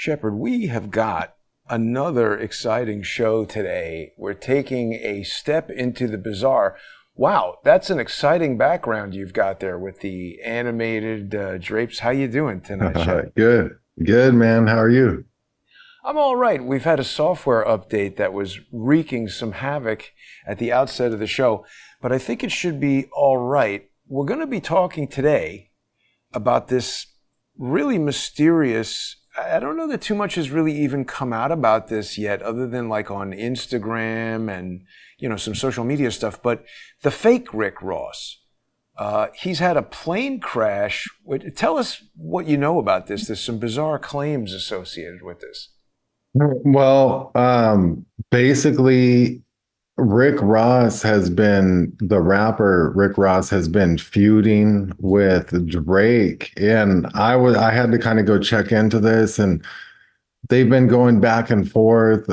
Sheppard, we have got another exciting show today. We're taking a step into the bizarre. Wow, that's an exciting background you've got there with the animated drapes. How you doing tonight, Sheppard? Good, man. How are you? I'm all right. We've had a software update that was wreaking some havoc at the outset of the show, but I think it should be all right. We're going to be talking today about this really mysterious, I don't know that too much has really even come out about this yet, other than like on Instagram and, some social media stuff, but the fake Rick Ross. He's had a plane crash. Tell us what you know about this. There's some bizarre claims associated with this. Well, basically, the rapper Rick Ross has been feuding with Drake. And I had to kind of go check into this, and they've been going back and forth.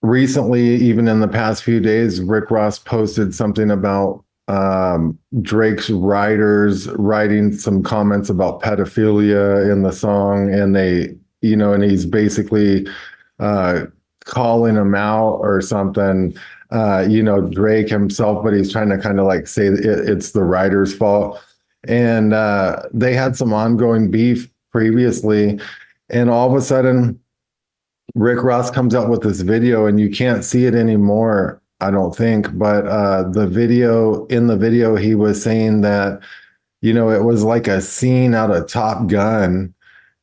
Recently, even in the past few days, Rick Ross posted something about Drake's writers writing some comments about pedophilia in the song, and and he's basically calling him out or something, Drake himself, but he's trying to kind of like say it's the writer's fault. And they had some ongoing beef previously, and all of a sudden Rick Ross comes out with this video, and you can't see it anymore, I don't think, but in the video he was saying that it was like a scene out of Top Gun.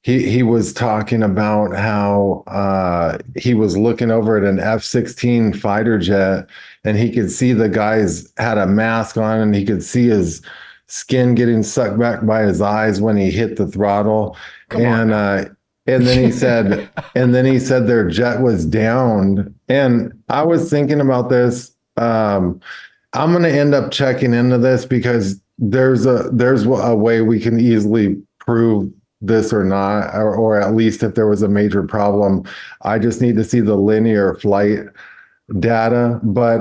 He was talking about how he was looking over at an F-16 fighter jet, and he could see the guys had a mask on, and he could see his skin getting sucked back by his eyes when he hit the throttle. And then he said, their jet was downed. And I was thinking about this. I'm going to end up checking into this because there's a way we can easily prove this or not, or at least if there was a major problem. I just need to see the linear flight data. But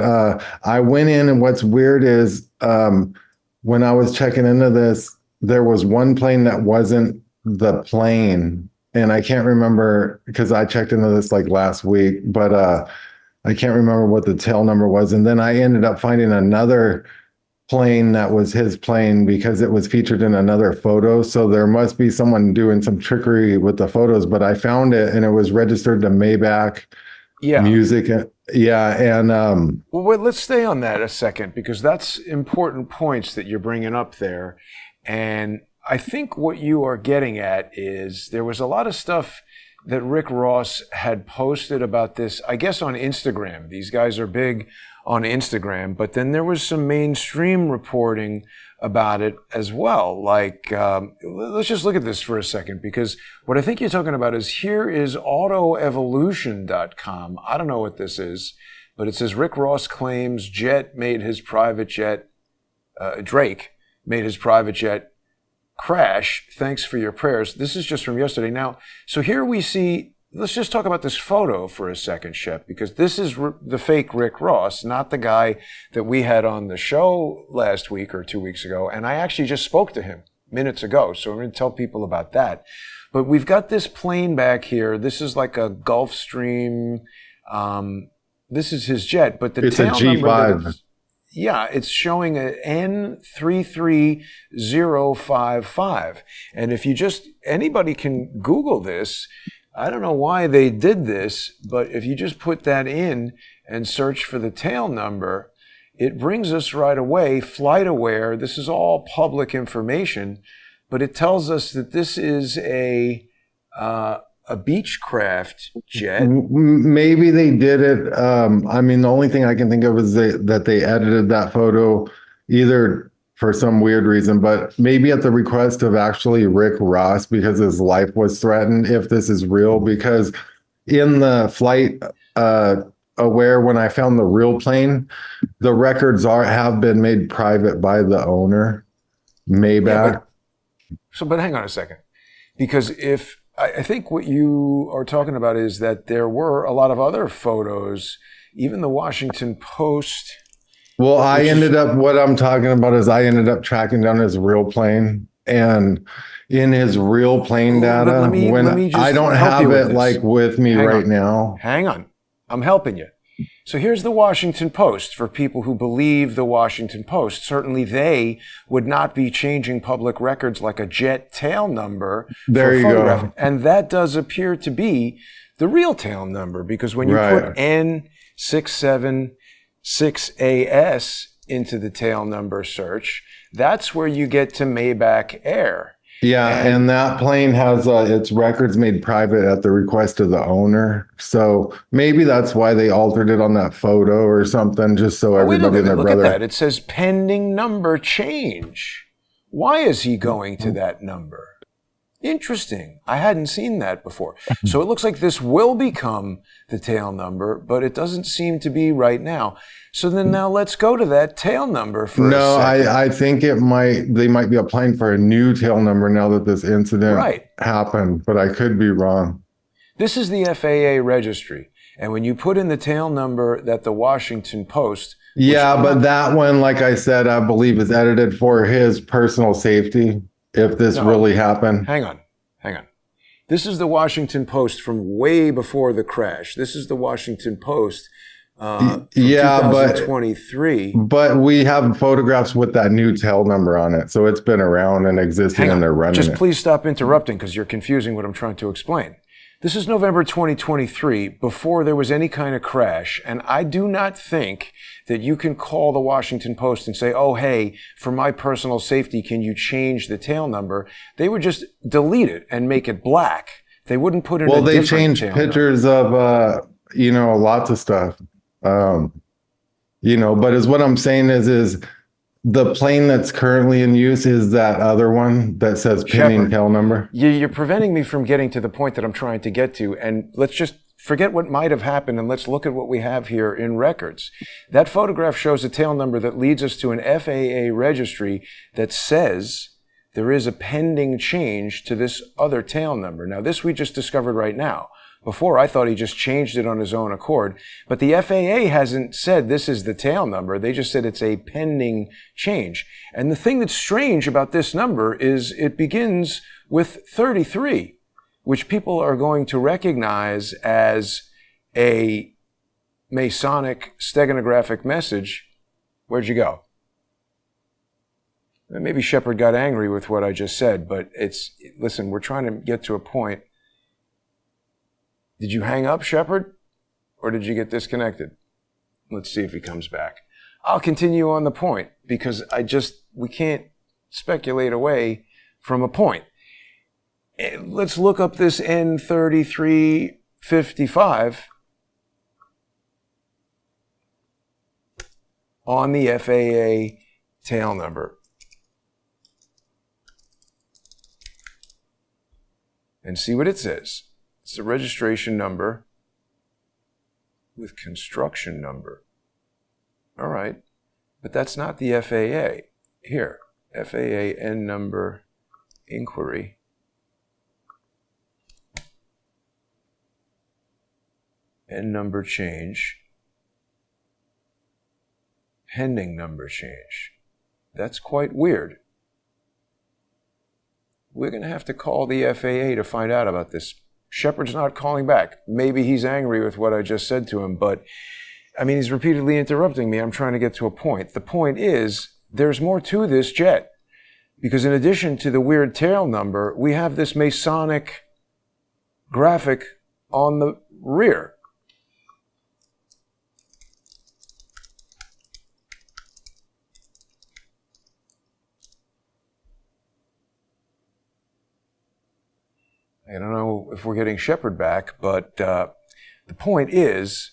I went in, and what's weird is when I was checking into this, there was one plane that wasn't the plane. And I can't remember, because I checked into this like last week, but I can't remember what the tail number was. And then I ended up finding another plane that was his plane because it was featured in another photo. So there must be someone doing some trickery with the photos, but I found it, and it was registered to Maybach Music. And well, let's stay on that a second, because that's important points that you're bringing up there. And I think what you are getting at is there was a lot of stuff that Rick Ross had posted about this, I guess, on Instagram. These guys are big on Instagram, but then there was some mainstream reporting about it as well. Like, let's just look at this for a second, because what I think you're talking about is, here is autoevolution.com. I don't know what this is, but it says Rick Ross claims Drake made his private jet crash. Thanks for your prayers. This is just from yesterday. Now, so here we see, let's just talk about this photo for a second, Shep, because this is the fake Rick Ross, not the guy that we had on the show last week or 2 weeks ago. And I actually just spoke to him minutes ago, so we're going to tell people about that. But we've got this plane back here. This is like a Gulfstream. This is his jet, but it's a G5. Yeah, it's showing a N33055. And if anybody can Google this, I don't know why they did this, but if you just put that in and search for the tail number, it brings us right away, FlightAware. This is all public information, but it tells us that this is a Beechcraft jet. Maybe they did it. The only thing I can think of is that they edited that photo either for some weird reason, but maybe at the request of actually Rick Ross, because his life was threatened, if this is real. Because in the FlightAware, when I found the real plane, the records have been made private by the owner, Maybach. Yeah, but hang on a second, because I think what you are talking about is that there were a lot of other photos, even the Washington Post. Well, what I'm talking about is I ended up tracking down his real plane, And in his real plane data, Let me just I don't help you have with it this. like with me right now. Hang on. I'm helping you. So here's the Washington Post. For people who believe the Washington Post, certainly they would not be changing public records like a jet tail number There for you photograph. go. And that does appear to be the real tail number, because when you put N676AS into the tail number search, that's where you get to Maybach Air. Yeah, and that plane has its records made private at the request of the owner. So maybe that's why they altered it on that photo or something, just so everybody and their Look brother. at that. It says pending number change. Why is he going to that number? Interesting. I hadn't seen that before. So it looks like this will become the tail number, but it doesn't seem to be right now. So then now let's go to that tail number for a second. I think they might be applying for a new tail number now that this incident happened, but I could be wrong. This is the FAA registry. And when you put in the tail number that the Washington Post... but that one, like I said, I believe is edited for his personal safety. If this really happened. Hang on. This is the Washington Post from way before the crash. This is the Washington Post from 2023. But we have photographs with that new tail number on it. So it's been around and existing and they're running Just please stop interrupting because you're confusing what I'm trying to explain. This is November 2023, before there was any kind of crash, and I do not think that you can call the Washington Post and say, oh, hey, for my personal safety, can you change the tail number? They would just delete it and make it black. They wouldn't put in a different tail number. Well, they changed pictures of, lots of stuff, but as what I'm saying is the plane that's currently in use is that other one that says pending tail number. You're preventing me from getting to the point that I'm trying to get to. And let's just forget what might have happened and let's look at what we have here in records. That photograph shows a tail number that leads us to an FAA registry that says there is a pending change to this other tail number. Now, this we just discovered right now. Before, I thought he just changed it on his own accord. But the FAA hasn't said this is the tail number. They just said it's a pending change. And the thing that's strange about this number is it begins with 33, which people are going to recognize as a Masonic steganographic message. Where'd you go? Maybe Sheppard got angry with what I just said, but listen, we're trying to get to a point. Did you hang up, Sheppard? Or did you get disconnected? Let's see if he comes back. I'll continue on the point because we can't speculate away from a point. Let's look up this N3355 on the FAA tail number. And see what it says. It's a registration number with construction number. All right, but that's not the FAA. Here, FAA N number inquiry. N number change. Pending number change. That's quite weird. We're going to have to call the FAA to find out about this. Sheppard's not calling back. Maybe he's angry with what I just said to him, but he's repeatedly interrupting me. I'm trying to get to a point. The point is, there's more to this jet. Because in addition to the weird tail number, we have this Masonic graphic on the rear. I don't know if we're getting Sheppard back, but the point is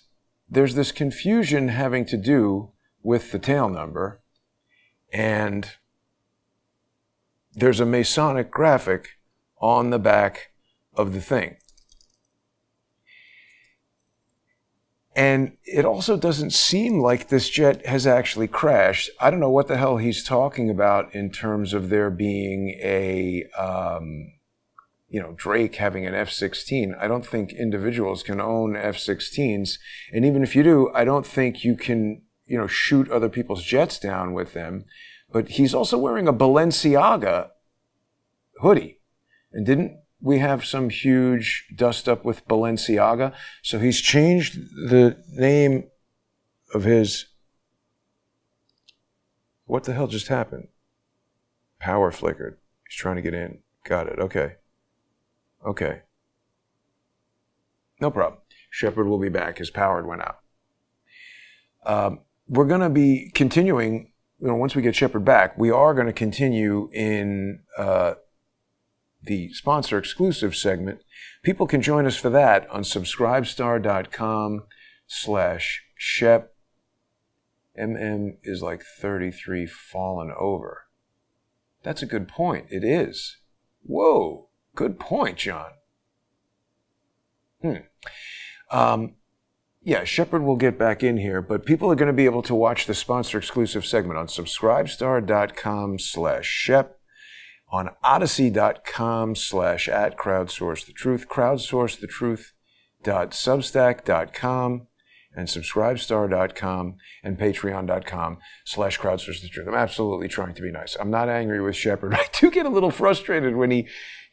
there's this confusion having to do with the tail number, and there's a Masonic graphic on the back of the thing. And it also doesn't seem like this jet has actually crashed. I don't know what the hell he's talking about in terms of there being a... Drake having an F-16. I don't think individuals can own F-16s. And even if you do, I don't think you can, shoot other people's jets down with them. But he's also wearing a Balenciaga hoodie. And didn't we have some huge dust up with Balenciaga? So he's changed the name of his... What the hell just happened? Power flickered. He's trying to get in. Got it. Okay. Okay. No problem. Sheppard will be back. His power went out. We're going to be continuing, once we get Sheppard back, we are going to continue in the sponsor exclusive segment. People can join us for that on subscribestar.com/Shep. is like 33 fallen over. That's a good point. It is. Whoa. Good point, John. Yeah, Sheppard will get back in here, but people are going to be able to watch the sponsor exclusive segment on subscribestar.com/Shep, on odyssey.com/@crowdsourcethetruth, crowdsourcethetruth.substack.com, and subscribestar.com and patreon.com/crowdsourcethetruth. I'm absolutely trying to be nice. I'm not angry with Sheppard. I do get a little frustrated when he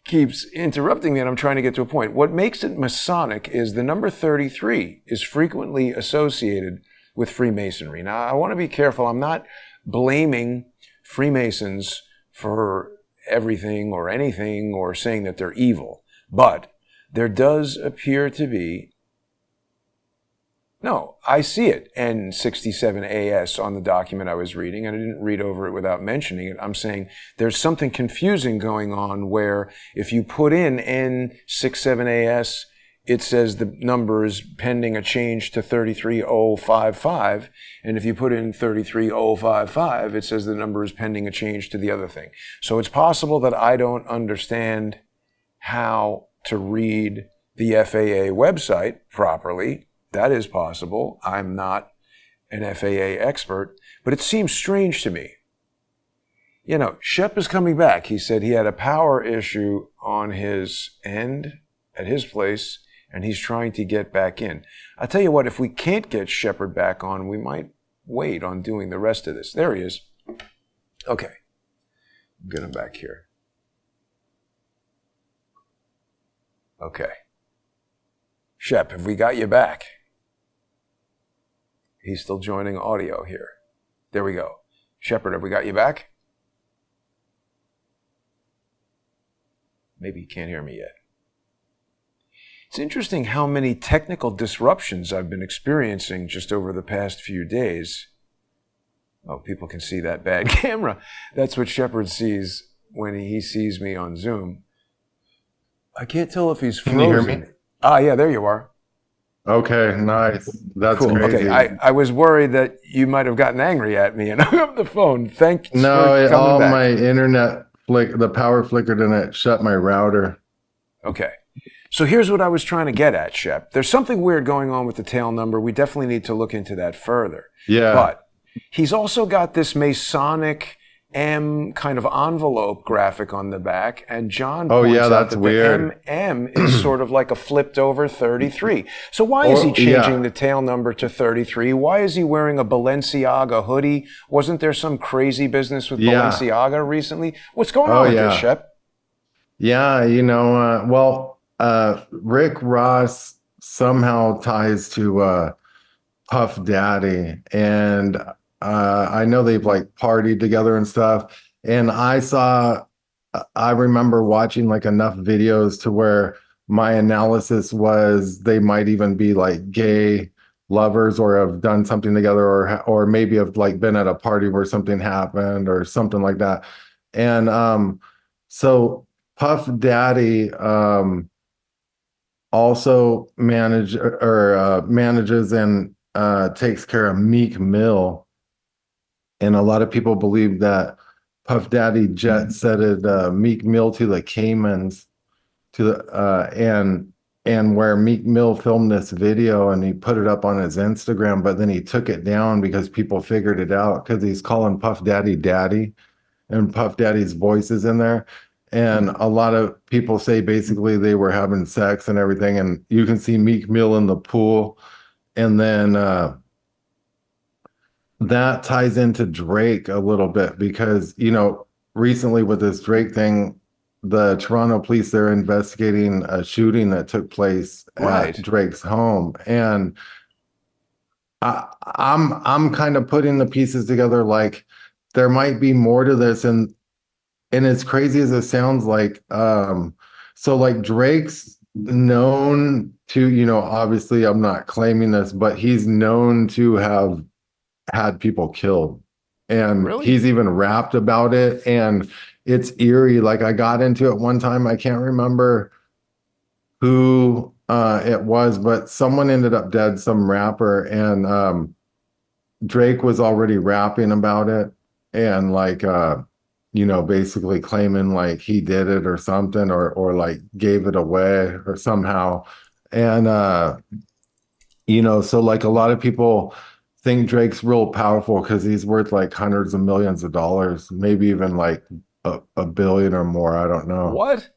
keeps interrupting me and I'm trying to get to a point. What makes it Masonic is the number 33 is frequently associated with Freemasonry. Now, I want to be careful. I'm not blaming Freemasons for everything or anything or saying that they're evil, but there does appear to be... No, I see it, N67AS on the document I was reading, and I didn't read over it without mentioning it. I'm saying there's something confusing going on where if you put in N67AS, it says the number is pending a change to 33055, and if you put in 33055, it says the number is pending a change to the other thing. So it's possible that I don't understand how to read the FAA website properly. That is possible. I'm not an FAA expert, but it seems strange to me. Shep is coming back. He said he had a power issue on his end at his place, and he's trying to get back in. I'll tell you what, if we can't get Sheppard back on, we might wait on doing the rest of this. There he is. Okay. Get him back here. Okay. Shep, have we got you back? He's still joining audio here. There we go. Sheppard, have we got you back? Maybe he can't hear me yet. It's interesting how many technical disruptions I've been experiencing just over the past few days. Oh, people can see that bad camera. That's what Sheppard sees when he sees me on Zoom. I can't tell if he's frozen. Can you hear me? Ah, yeah, there you are. Okay, nice. That's cool. crazy. Okay, I was worried that you might have gotten angry at me and hung up the phone. Thanks for coming back. My internet the power flickered and it shut my router. Okay. So here's what I was trying to get at, Shep. There's something weird going on with the tail number. We definitely need to look into that further. Yeah. But he's also got this Masonic M kind of envelope graphic on the back, and John points out that weird. The MM is sort of like a flipped over 33. So why is he changing the tail number to 33? Why is he wearing a Balenciaga hoodie? Wasn't there some crazy business with Balenciaga recently? What's going on with this, Shep? Yeah, Rick Ross somehow ties to Puff Daddy, and I know they've partied together and stuff. And I remember watching enough videos to where my analysis was they might even be gay lovers or have done something together or maybe have been at a party where something happened or something like that. And so Puff Daddy also manages and takes care of Meek Mill. And a lot of people believe that Puff Daddy jet-setted Meek Mill to the Caymans, and where Meek Mill filmed this video and he put it up on his Instagram, but then he took it down because people figured it out because he's calling Puff Daddy Daddy, and Puff Daddy's voice is in there. And a lot of people say basically they were having sex and everything, and you can see Meek Mill in the pool, and then that ties into Drake a little bit because, recently with this Drake thing, the Toronto police, they're investigating a shooting that took place Right. at Drake's home. And I'm kind of putting the pieces together, like there might be more to this. And as crazy as it sounds, like so like Drake's known to, obviously I'm not claiming this, but he's known to have had people killed, and Really? he's even rapped about it. And it's eerie. Like I got into it one time, I can't remember who it was, but someone ended up dead, some rapper, and Drake was already rapping about it, and like basically claiming like he did it or something, or like gave it away or somehow. And so like a lot of people think Drake's real powerful because he's worth like hundreds of millions of dollars, maybe even like a billion or more. I don't know. What?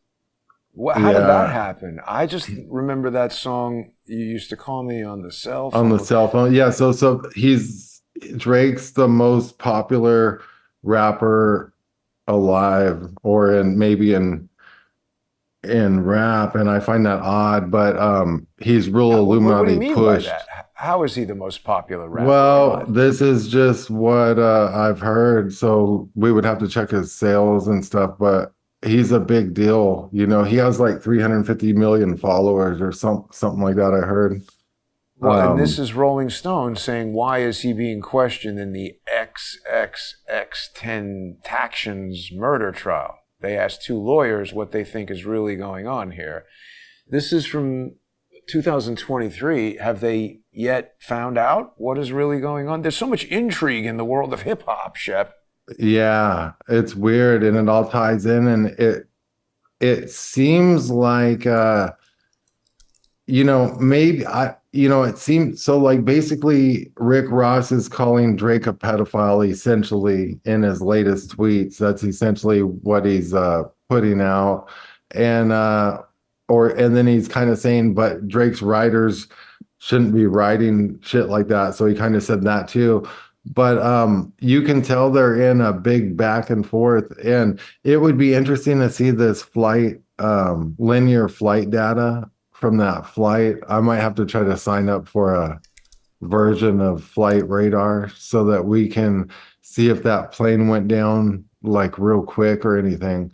How did that Yeah, happen? I just remember that song, You Used to Call Me on the Cell on the Phone. cell phone. Yeah, so Drake's the most popular rapper alive, or maybe in rap, and I find that odd, but he's real What do you Illuminati mean by pushed. that? How is he the most popular rapper Well, alive? this is just what I've heard, so we would have to check his sales and stuff, but he's a big deal. He has like 350 million followers or something like that, I heard. Well, and this Um, is Rolling Stone saying, why is he being questioned in the XXX10 Tactions murder trial? They asked two lawyers what they think is really going on here. This is from 2023. Have they yet found out what is really going on? There's so much intrigue in the world of hip hop, Shep. yeah, it's weird, and it all ties in, and it seems like maybe it seems so, like basically Rick Ross is calling Drake a pedophile essentially in his latest tweets. That's essentially what he's putting out. And and then he's kind of saying, but Drake's writers shouldn't be writing shit like that. So he kind of said that too. But you can tell they're in a big back and forth, and it would be interesting to see this flight linear flight data from that flight. I might have to try to sign up for a version of flight radar so that we can see if that plane went down like real quick or anything.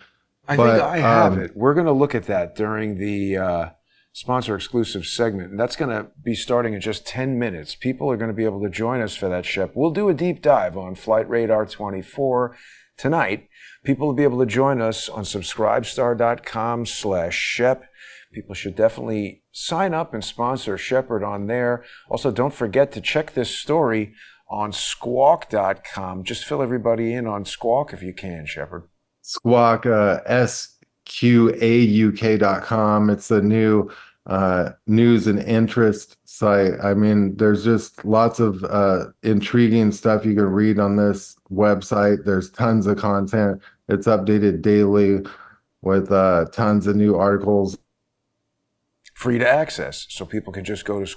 I think But I have it. We're going to look at that during the sponsor exclusive segment, and that's going to be starting in just 10 minutes. People are going to be able to join us for that, Shep. We'll do a deep dive on Flight Radar 24 tonight. People will be able to join us on subscribestar.com/Shep. People should definitely sign up and sponsor Sheppard on there. Also, don't forget to check this story on squawk.com. Just fill everybody in on Squawk if you can, Sheppard. Squawk, squauk.com. It's a new news and interest site. I mean, there's just lots of intriguing stuff you can read on this website. There's tons of content. It's updated daily with tons of new articles. Free to access, so people can just go to If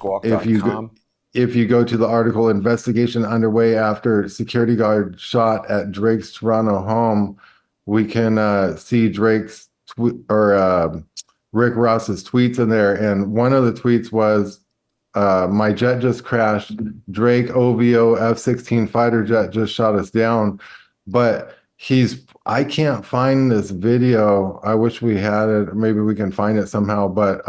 you squawk.com. if you go to the article, investigation underway after security guard shot at Drake's Toronto home, we can see Drake's Rick Ross's tweets in there. And one of the tweets was, my jet just crashed. Drake OVO F-16 fighter jet just shot us down. But I can't find this video. I wish we had it. Maybe we can find it somehow. But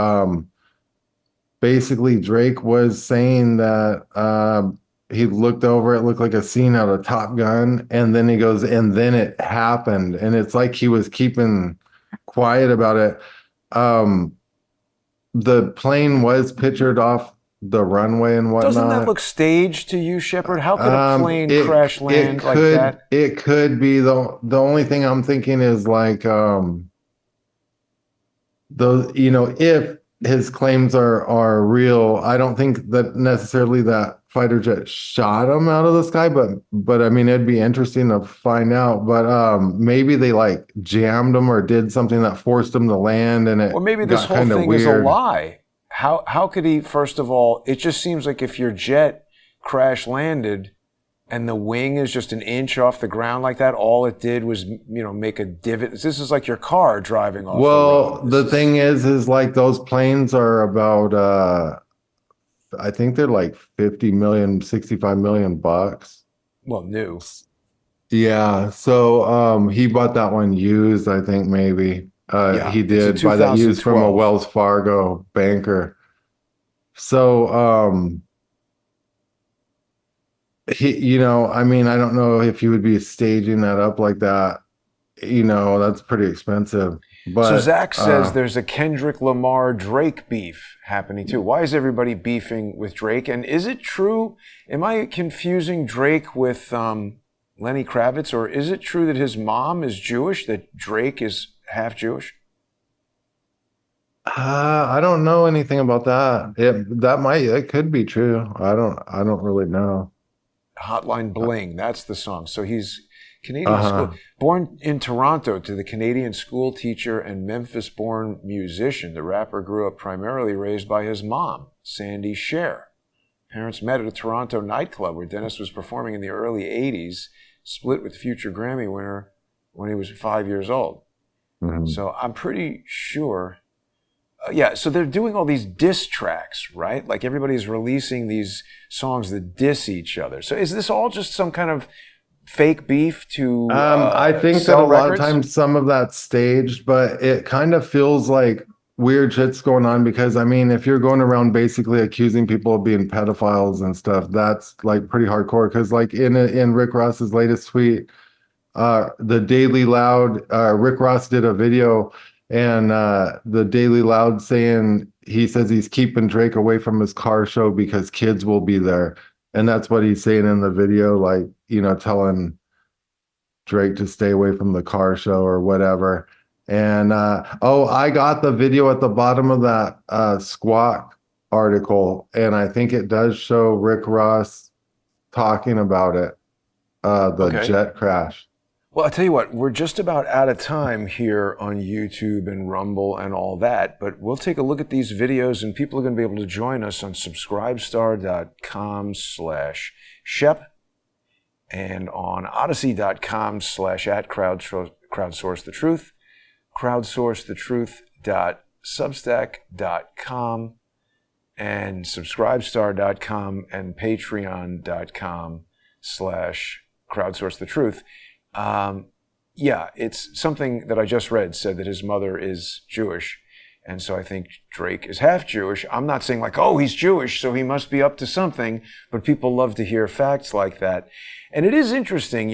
basically Drake was saying that he looked over, it looked like a scene out of Top Gun, and then he goes, and then it happened. And it's like he was keeping quiet about it. The plane was pictured off the runway and whatnot. Doesn't that look staged to you, Sheppard? How could a plane crash land like that? It could be. The only thing I'm thinking is like those, if his claims are real, I don't think that necessarily that fighter jet shot him out of the sky, but I mean, it'd be interesting to find out. But maybe they like jammed him or did something that forced him to land, and it Or maybe this got whole kind of thing is a weird. lie. How could he, first of all, it just seems like if your jet crash landed, And the wing is just an inch off the ground like that. All it did was, make a divot. This is like your car driving off the road. The thing is like those planes are about, I think they're like 50 million, 65 million bucks. Well, new. Yeah. So, he bought that one used, I think maybe. Yeah, He it's a did buy that used from a 2012. Wells Fargo banker. So, I mean, I don't know if you would be staging that up like that. That's pretty expensive. So But Zach says there's a Kendrick Lamar Drake beef happening too. Why is everybody beefing with Drake? And is it true? Am I confusing Drake with Lenny Kravitz, or is it true that his mom is Jewish? That Drake is half Jewish? I don't know anything about that. It could be true. I don't really know. Hotline Bling, that's the song. So he's Canadian school, born in Toronto to the Canadian school teacher and Memphis-born musician. The rapper grew up primarily raised by his mom, Sandy Cher. Parents met at a Toronto nightclub where Dennis was performing in the early 80s, split with future Grammy winner when he was 5 years old. Mm-hmm. So I'm pretty sure. So they're doing all these diss tracks, right? Like everybody's releasing these songs that diss each other. So is this all just some kind of fake beef to I think that sell a lot of records? times some of that's staged, but it kind of feels like weird shit's going on because, I mean, if you're going around basically accusing people of being pedophiles and stuff, that's like pretty hardcore. Because like in Rick Ross's latest tweet, the Daily Loud, Rick Ross did a video, and the Daily Loud he says he's keeping Drake away from his car show because kids will be there. And that's what he's saying in the video, like, telling Drake to stay away from the car show or whatever. And I got the video at the bottom of that Squawk article, and I think it does show Rick Ross talking about it, the jet crash. Well, I'll tell you what, we're just about out of time here on YouTube and Rumble and all that, but we'll take a look at these videos, and people are going to be able to join us on subscribestar.com/Shep and on odyssey.com/@crowdsourcethetruth, crowdsourcethetruth.substack.com, and subscribestar.com and patreon.com/crowdsourcethetruth. It's something that I just read said that his mother is Jewish. And so I think Drake is half Jewish. I'm not saying like, oh, he's Jewish, so he must be up to something. But people love to hear facts like that. And it is interesting,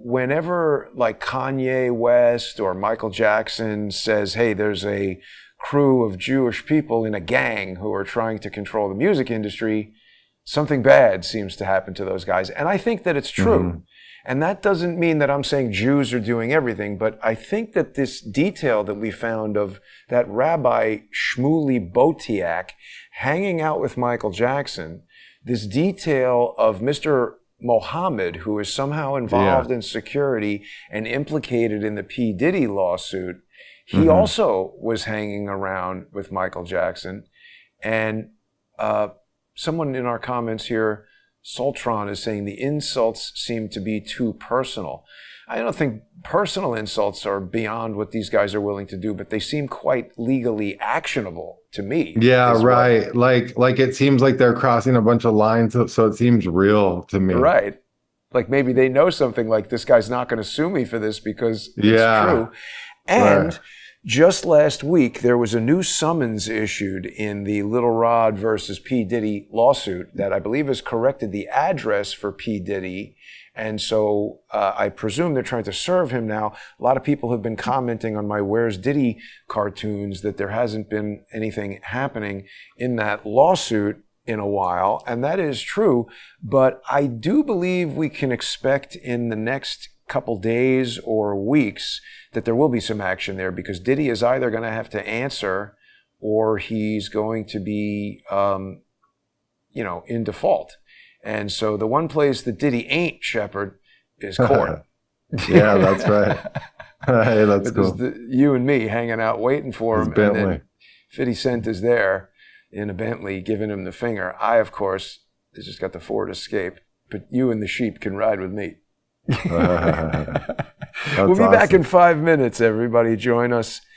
whenever like Kanye West or Michael Jackson says, hey, there's a crew of Jewish people in a gang who are trying to control the music industry, something bad seems to happen to those guys. And I think that it's true. Mm-hmm. And that doesn't mean that I'm saying Jews are doing everything, but I think that this detail that we found of that Rabbi Shmuley Botiak hanging out with Michael Jackson, this detail of Mr. Mohammed, who is somehow involved in security and implicated in the P. Diddy lawsuit, he also was hanging around with Michael Jackson. And someone in our comments here, Soltron, is saying the insults seem to be too personal. I don't think personal insults are beyond what these guys are willing to do, but they seem quite legally actionable to me. Yeah, right. Well. Like it seems like they're crossing a bunch of lines, so it seems real to me. Right. Like maybe they know something like this guy's not going to sue me for this because it's true. And just last week, there was a new summons issued in the Little Rod versus P. Diddy lawsuit that I believe has corrected the address for P. Diddy. And so I presume they're trying to serve him now. A lot of people have been commenting on my Where's Diddy cartoons that there hasn't been anything happening in that lawsuit in a while. And that is true. But I do believe we can expect in the next couple days or weeks that there will be some action there, because Diddy is either going to have to answer or he's going to be, in default. And so the one place that Diddy ain't, Sheppard, is court. Yeah, that's right. Hey, that's cool. You and me hanging out waiting for him. Bentley. And then 50 Cent is there in a Bentley giving him the finger. I, of course, just got the Ford Escape. but you and the sheep can ride with me. That's We'll be back awesome. in 5 minutes, everybody. Join us.